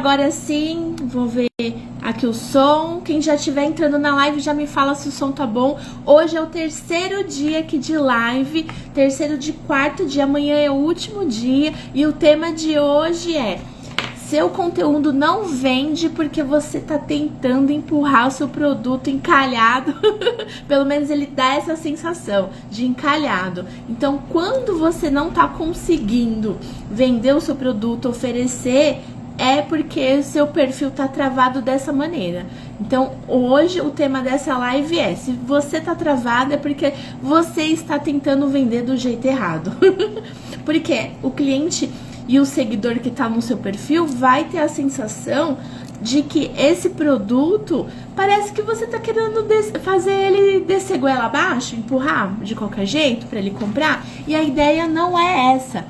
Agora sim, vou ver aqui o som. Quem já estiver entrando na live já me fala se o som tá bom. Hoje é o terceiro dia aqui de live, terceiro de quarto dia, amanhã é o último dia. E o tema de hoje é: seu conteúdo não vende porque você tá tentando empurrar o seu produto encalhado. Pelo menos ele dá essa sensação de encalhado. Então, quando você não tá conseguindo vender o seu produto, oferecer, é porque o seu perfil tá travado dessa maneira. Então, hoje o tema dessa live é: se você tá travado é porque você está tentando vender do jeito errado. Porque o cliente e o seguidor que tá no seu perfil vai ter a sensação de que esse produto parece que você tá querendo fazer ele descer goela abaixo, empurrar de qualquer jeito para ele comprar, e a ideia não é essa.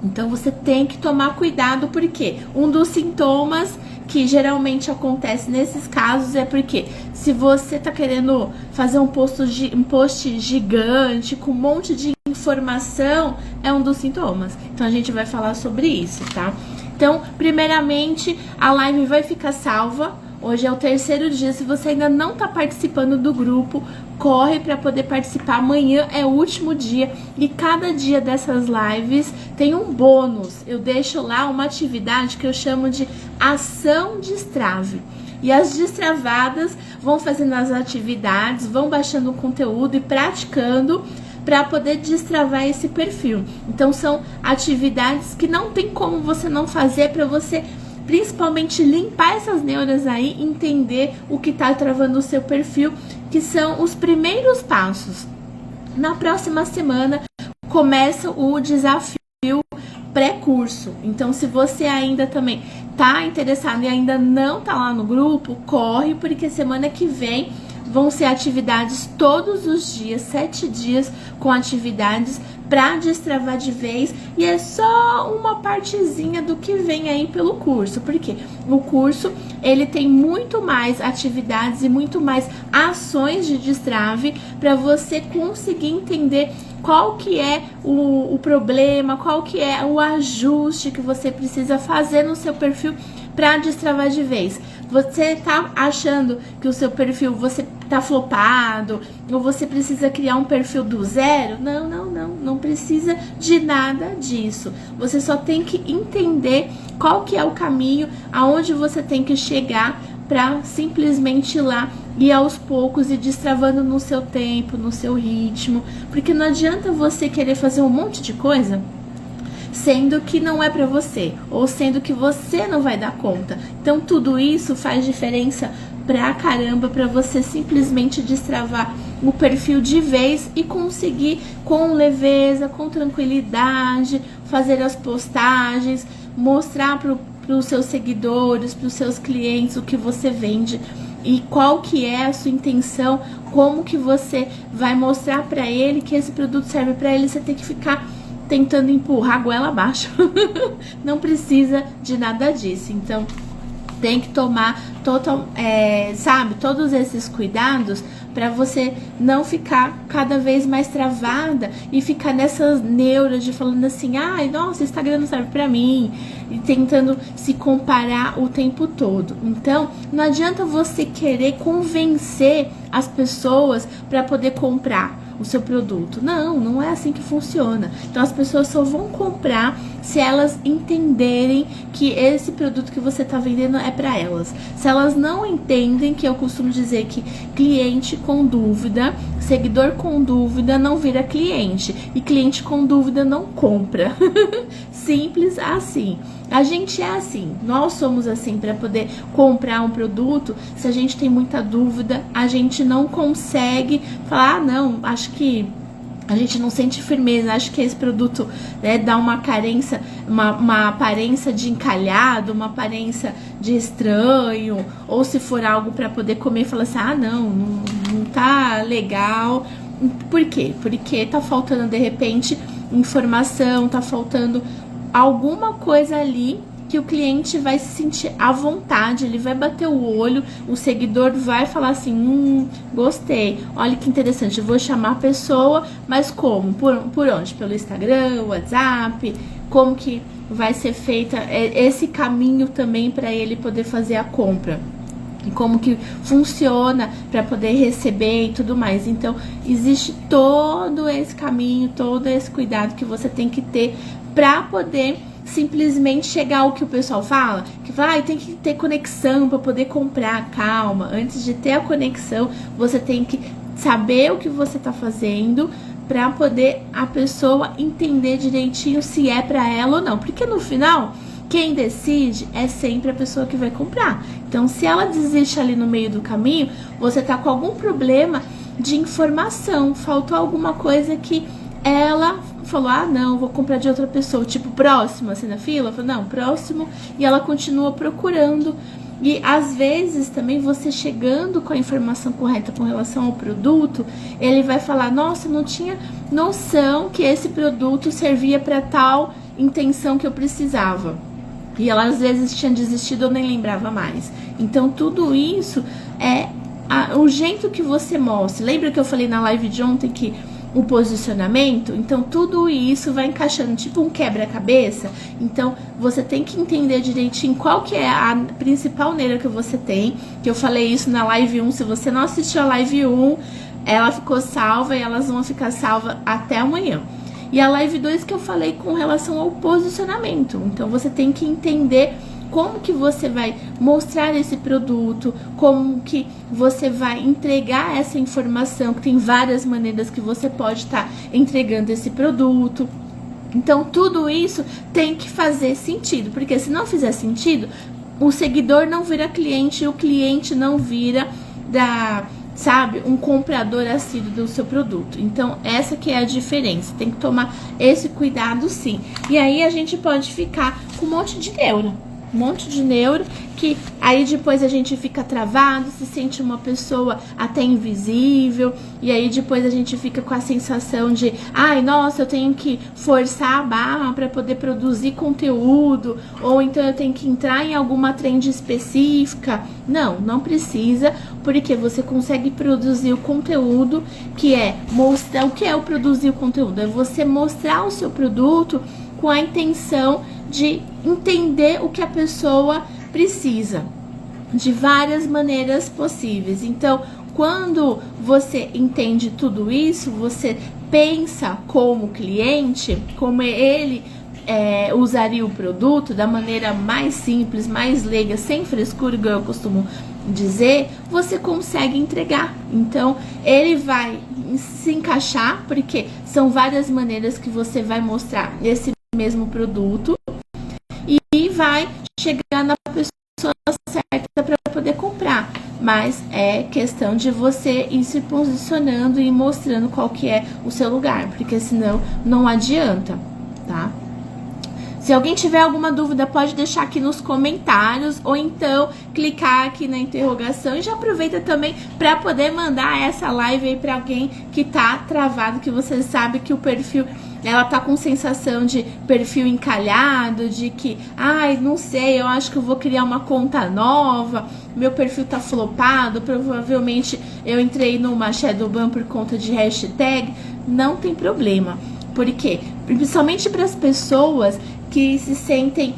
Então você tem que tomar cuidado, porque um dos sintomas que geralmente acontece nesses casos é porque se você tá querendo fazer um post gigante com um monte de informação, é um dos sintomas. Então a gente vai falar sobre isso, tá? Então, primeiramente, a live vai ficar salva. Hoje é o terceiro dia. Se você ainda não tá participando do grupo, corre para poder participar. Amanhã é o último dia e cada dia dessas lives tem um bônus. Eu deixo lá uma atividade que eu chamo de ação destrave. E as destravadas vão fazendo as atividades, vão baixando o conteúdo e praticando para poder destravar esse perfil. Então são atividades que não tem como você não fazer, para você principalmente limpar essas neuras aí, entender o que tá travando o seu perfil, que são os primeiros passos. Na próxima semana começa o desafio pré-curso. Então, se você ainda também tá interessado e ainda não tá lá no grupo, corre, porque semana que vem vão ser atividades todos os dias, 7 dias com atividades para destravar de vez, e é só uma partezinha do que vem aí pelo curso, porque o curso ele tem muito mais atividades e muito mais ações de destrave para você conseguir entender qual que é o problema, qual que é o ajuste que você precisa fazer no seu perfil para destravar de vez. Você tá achando que o seu perfil, você tá flopado, ou você precisa criar um perfil do zero? Não precisa de nada disso. Você só tem que entender qual que é o caminho, aonde você tem que chegar para simplesmente ir lá e aos poucos ir destravando no seu tempo, no seu ritmo, porque não adianta você querer fazer um monte de coisa sendo que não é pra você, ou sendo que você não vai dar conta. Então tudo isso faz diferença pra caramba, pra você simplesmente destravar o perfil de vez e conseguir com leveza, com tranquilidade, fazer as postagens, mostrar pros seus seguidores, pros seus clientes o que você vende e qual que é a sua intenção, como que você vai mostrar pra ele que esse produto serve pra ele. Você tem que ficar tentando empurrar a goela abaixo. Não precisa de nada disso. Então tem que tomar todos esses cuidados para você não ficar cada vez mais travada e ficar nessas neuras de falando assim: ai, nossa, o Instagram não serve para mim, e tentando se comparar o tempo todo. Então não adianta você querer convencer as pessoas para poder comprar o seu produto. Não é assim que funciona. Então as pessoas só vão comprar se elas entenderem que esse produto que você está vendendo é para elas. Se elas não entendem, que eu costumo dizer que cliente com dúvida, seguidor com dúvida não vira cliente, e cliente com dúvida não compra. Simples assim. A gente é assim, nós somos assim. Para poder comprar um produto, se a gente tem muita dúvida, a gente não consegue falar: não, acho que a gente não sente firmeza, acho que esse produto, né, dá uma carência, uma aparência de encalhado, uma aparência de estranho, ou se for algo para poder comer, fala assim: não tá legal. Por quê? Porque tá faltando de repente informação, tá faltando alguma coisa ali que o cliente vai se sentir à vontade, ele vai bater o olho, o seguidor vai falar assim: gostei, olha que interessante, eu vou chamar a pessoa, mas como? Por onde? Pelo Instagram, WhatsApp, como que vai ser feita esse caminho também para ele poder fazer a compra. E como que funciona para poder receber e tudo mais. Então, existe todo esse caminho, todo esse cuidado que você tem que ter para poder simplesmente chegar ao que o pessoal fala, que fala, tem que ter conexão para poder comprar. Calma, antes de ter a conexão, você tem que saber o que você tá fazendo para poder a pessoa entender direitinho se é para ela ou não. Porque no final, quem decide é sempre a pessoa que vai comprar. Então, se ela desiste ali no meio do caminho, você tá com algum problema de informação, faltou alguma coisa que ela falou, não, vou comprar de outra pessoa, tipo, próximo, assim, na fila, falou, não, próximo, e ela continua procurando. E às vezes também você chegando com a informação correta com relação ao produto, ele vai falar, nossa, não tinha noção que esse produto servia para tal intenção que eu precisava. E ela às vezes tinha desistido ou nem lembrava mais. Então tudo isso é o jeito que você mostra. Lembra que eu falei na live de ontem que o posicionamento? Então tudo isso vai encaixando, tipo um quebra-cabeça. Então você tem que entender direitinho qual que é a principal neira que você tem. Que eu falei isso na live 1. Se você não assistiu a live 1, ela ficou salva e elas vão ficar salvas até amanhã. E a live 2 que eu falei com relação ao posicionamento. Então você tem que entender como que você vai mostrar esse produto, como que você vai entregar essa informação, que tem várias maneiras que você pode estar entregando esse produto. Então tudo isso tem que fazer sentido, porque se não fizer sentido, o seguidor não vira cliente e o cliente não vira um comprador assíduo do seu produto. Então essa que é a diferença, tem que tomar esse cuidado sim. E aí a gente pode ficar com um monte de neuro, que aí depois a gente fica travado, se sente uma pessoa até invisível, e aí depois a gente fica com a sensação de, nossa, eu tenho que forçar a barra para poder produzir conteúdo, ou então eu tenho que entrar em alguma trend específica. Não precisa, porque você consegue produzir o conteúdo, que é mostrar o que é o produzir o conteúdo, é você mostrar o seu produto com a intenção de entender o que a pessoa precisa, de várias maneiras possíveis. Então, quando você entende tudo isso, você pensa como cliente, como ele usaria o produto da maneira mais simples, mais leiga, sem frescura, igual eu costumo dizer, você consegue entregar. Então, ele vai se encaixar, porque são várias maneiras que você vai mostrar esse mesmo produto e vai chegar na pessoa certa para poder comprar. Mas é questão de você ir se posicionando e mostrando qual que é o seu lugar, porque senão não adianta, tá? Se alguém tiver alguma dúvida, pode deixar aqui nos comentários, ou então clicar aqui na interrogação, e já aproveita também para poder mandar essa live aí para alguém que tá travado, que você sabe que o perfil, ela tá com sensação de perfil encalhado, de que, não sei, eu acho que eu vou criar uma conta nova, meu perfil tá flopado, provavelmente eu entrei numa Shadowban por conta de hashtag. Não tem problema, porque principalmente para as pessoas que se sentem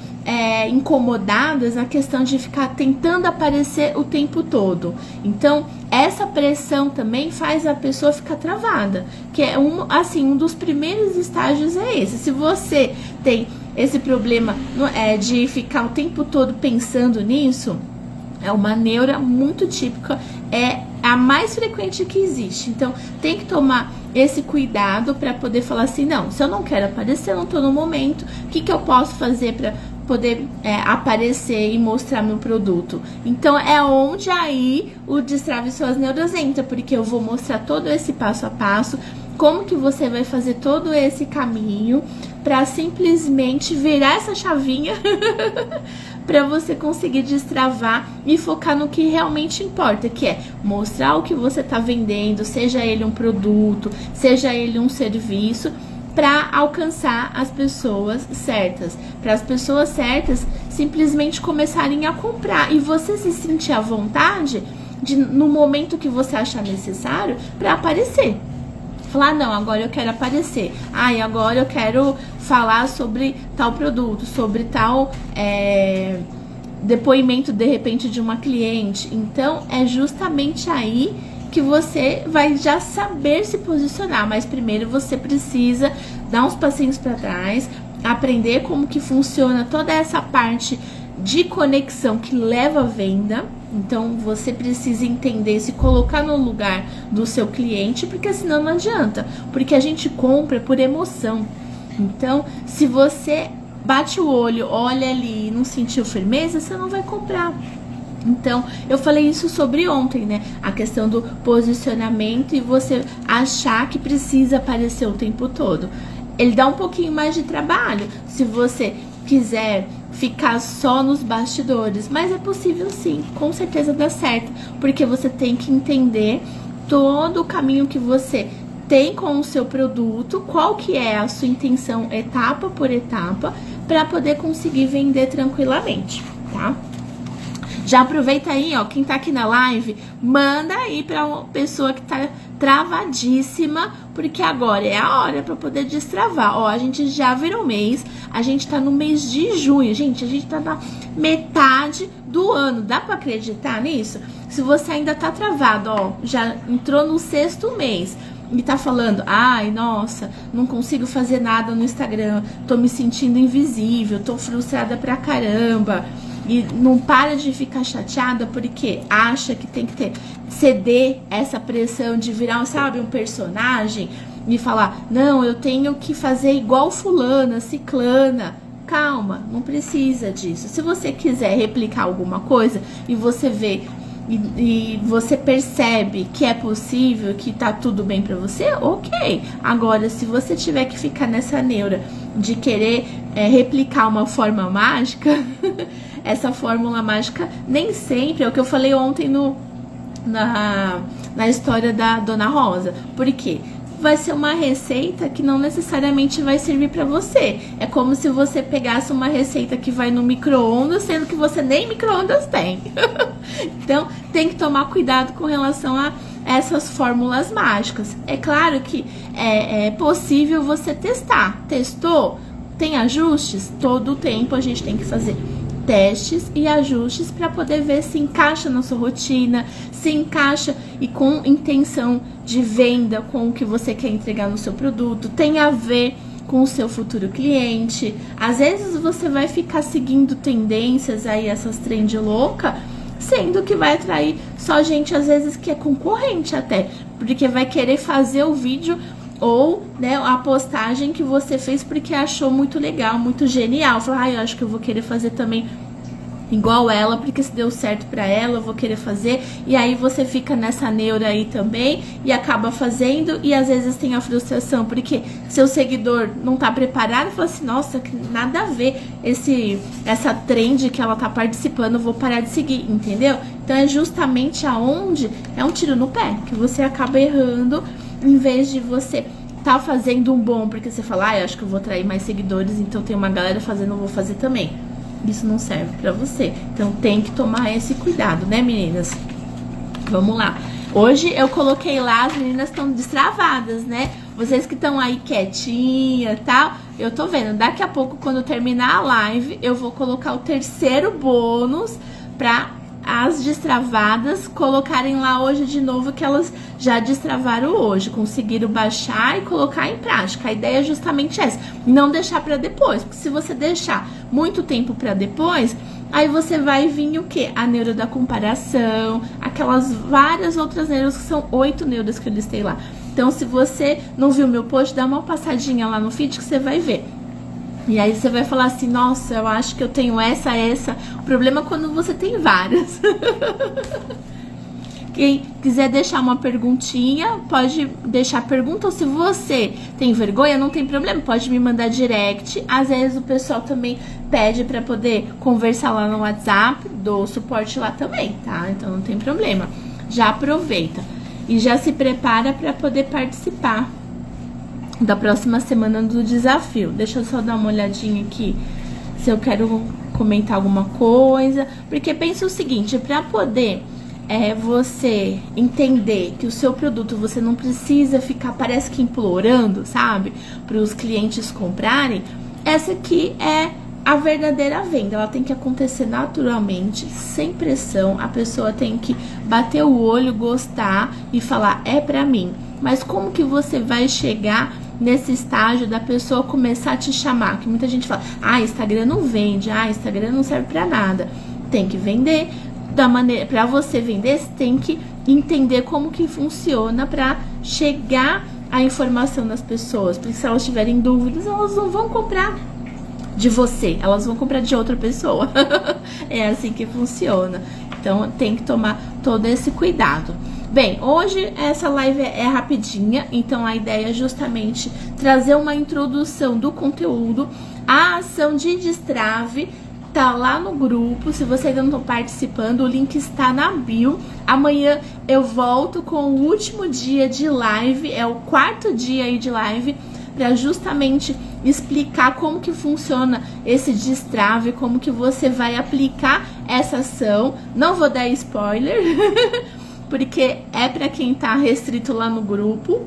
incomodadas na questão de ficar tentando aparecer o tempo todo. Então, essa pressão também faz a pessoa ficar travada, que é um dos primeiros estágios é esse. Se você tem esse problema de ficar o tempo todo pensando nisso, é uma neura muito típica, é a mais frequente que existe. Então, tem que tomar esse cuidado para poder falar assim, não, se eu não quero aparecer, eu não tô no momento, o que eu posso fazer para poder aparecer e mostrar meu produto? Então, é onde aí o Destrave Suas Neuras entra, porque eu vou mostrar todo esse passo a passo, como que você vai fazer todo esse caminho para simplesmente virar essa chavinha para você conseguir destravar e focar no que realmente importa, que é mostrar o que você está vendendo, seja ele um produto, seja ele um serviço, para alcançar as pessoas certas, para as pessoas certas simplesmente começarem a comprar e você se sentir à vontade no momento que você achar necessário para aparecer. Falar, ah, não, agora eu quero aparecer. Ah, e agora eu quero falar sobre tal produto, sobre tal depoimento, de repente, de uma cliente. Então, é justamente aí que você vai já saber se posicionar. Mas primeiro você precisa dar uns passinhos para trás, aprender como que funciona toda essa parte de conexão que leva à venda. Então você precisa entender, se colocar no lugar do seu cliente, porque senão não adianta, porque a gente compra por emoção. Então, se você bate o olho, olha ali e não sentiu firmeza, você não vai comprar. Então, eu falei isso sobre ontem, né? A questão do posicionamento e você achar que precisa aparecer o tempo todo. Ele dá um pouquinho mais de trabalho se você quiser ficar só nos bastidores, mas é possível sim, com certeza dá certo, porque você tem que entender todo o caminho que você tem com o seu produto, qual que é a sua intenção etapa por etapa, para poder conseguir vender tranquilamente, tá? Já aproveita aí, ó, quem tá aqui na live, manda aí pra uma pessoa que tá travadíssima, porque agora é a hora pra poder destravar. Ó, a gente já virou mês, a gente tá no mês de junho, gente, a gente tá na metade do ano, dá pra acreditar nisso? Se você ainda tá travado, ó, já entrou no 6º mês, e tá falando, ai, nossa, não consigo fazer nada no Instagram, tô me sentindo invisível, tô frustrada pra caramba, e não para de ficar chateada porque acha que tem que ceder essa pressão de virar, sabe, um personagem e falar, não, eu tenho que fazer igual fulana, ciclana. Calma, não precisa disso. Se você quiser replicar alguma coisa e você vê e você percebe que é possível, que tá tudo bem pra você, ok. Agora, se você tiver que ficar nessa neura de querer replicar uma forma mágica, essa fórmula mágica nem sempre é o que eu falei ontem na história da Dona Rosa. Por quê? Vai ser uma receita que não necessariamente vai servir para você. É como se você pegasse uma receita que vai no micro-ondas, sendo que você nem micro-ondas tem. Então, tem que tomar cuidado com relação a essas fórmulas mágicas. É claro que é possível você testar. Testou? Tem ajustes? Todo o tempo a gente tem que fazer testes e ajustes para poder ver se encaixa na sua rotina, se encaixa e com intenção de venda com o que você quer entregar no seu produto, tem a ver com o seu futuro cliente. Às vezes você vai ficar seguindo tendências aí, essas trend louca, sendo que vai atrair só gente às vezes que é concorrente até, porque vai querer fazer o vídeo ou, né, a postagem que você fez porque achou muito legal, muito genial. Falou, ah, eu acho que eu vou querer fazer também igual ela, porque se deu certo pra ela, eu vou querer fazer. E aí você fica nessa neura aí também e acaba fazendo, e às vezes tem a frustração porque seu seguidor não tá preparado, fala assim, nossa, que nada a ver essa trend que ela tá participando, eu vou parar de seguir, entendeu? Então é justamente aonde é um tiro no pé, que você acaba errando, em vez de você tá fazendo um bom, porque você fala, ah, eu acho que eu vou atrair mais seguidores, então tem uma galera fazendo, eu vou fazer também. Isso não serve pra você. Então tem que tomar esse cuidado, né, meninas? Vamos lá. Hoje eu coloquei lá, as meninas estão destravadas, né? Vocês que estão aí quietinha e tal, eu tô vendo. Daqui a pouco, quando terminar a live, eu vou colocar o 3º bônus pra as destravadas colocarem lá hoje de novo, que elas já destravaram hoje, conseguiram baixar e colocar em prática. A ideia é justamente essa, não deixar para depois, porque se você deixar muito tempo para depois, aí você vai vir o quê? A neura da comparação, aquelas várias outras neuras, que são 8 neuras que eu listei lá. Então, se você não viu meu post, dá uma passadinha lá no feed que você vai ver. E aí você vai falar assim, nossa, eu acho que eu tenho essa. O problema é quando você tem várias. Quem quiser deixar uma perguntinha, pode deixar pergunta. Ou se você tem vergonha, não tem problema, pode me mandar direct. Às vezes o pessoal também pede para poder conversar lá no WhatsApp, dou suporte lá também, tá? Então não tem problema. Já aproveita e já se prepara para poder participar da próxima semana do desafio. Deixa eu só dar uma olhadinha aqui se eu quero comentar alguma coisa, porque pensa o seguinte, para poder é você entender que o seu produto você não precisa ficar, parece que implorando, sabe? Para os clientes comprarem. Essa aqui é a verdadeira venda. Ela tem que acontecer naturalmente, sem pressão. A pessoa tem que bater o olho, gostar e falar, é pra mim. Mas como que você vai chegar nesse estágio da pessoa começar a te chamar? Que muita gente fala, Instagram não vende, Instagram não serve pra nada. Tem que vender. Da maneira, para você vender, você tem que entender como que funciona para chegar a informação das pessoas. Porque se elas tiverem dúvidas, elas não vão comprar de você, elas vão comprar de outra pessoa. É assim que funciona. Então tem que tomar todo esse cuidado. Bem, hoje essa live é rapidinha, então a ideia é justamente trazer uma introdução do conteúdo. A ação de destrave tá lá no grupo. Se você ainda não está participando, o link está na bio. Amanhã eu volto com o último dia de live, é o 4º dia aí de live, para justamente explicar como que funciona esse destrave, como que você vai aplicar essa ação. Não vou dar spoiler, porque é para quem tá restrito lá no grupo.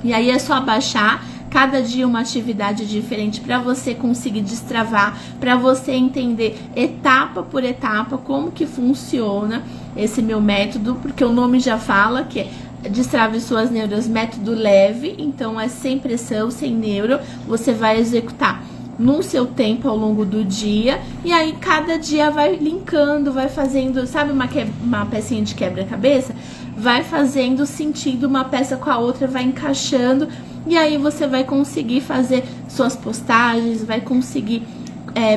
E aí é só baixar. Cada dia uma atividade diferente para você conseguir destravar, para você entender etapa por etapa como que funciona esse meu método, porque o nome já fala que é Destrave Suas Neuras, método leve, então é sem pressão, sem neuro, você vai executar no seu tempo ao longo do dia, e aí cada dia vai linkando, vai fazendo, sabe uma pecinha de quebra-cabeça? Vai fazendo sentido uma peça com a outra, vai encaixando. E aí você vai conseguir fazer suas postagens, vai conseguir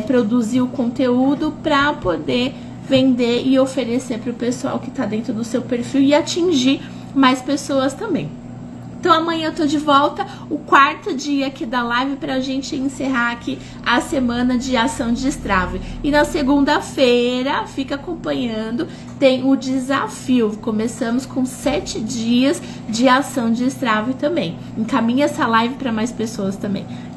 produzir o conteúdo para poder vender e oferecer para o pessoal que está dentro do seu perfil e atingir mais pessoas também. Então amanhã eu tô de volta, o 4º dia aqui da live pra gente encerrar aqui a semana de ação de destrave. E na segunda-feira, fica acompanhando, tem o desafio. Começamos com 7 dias de ação de destrave também. Encaminha essa live para mais pessoas também.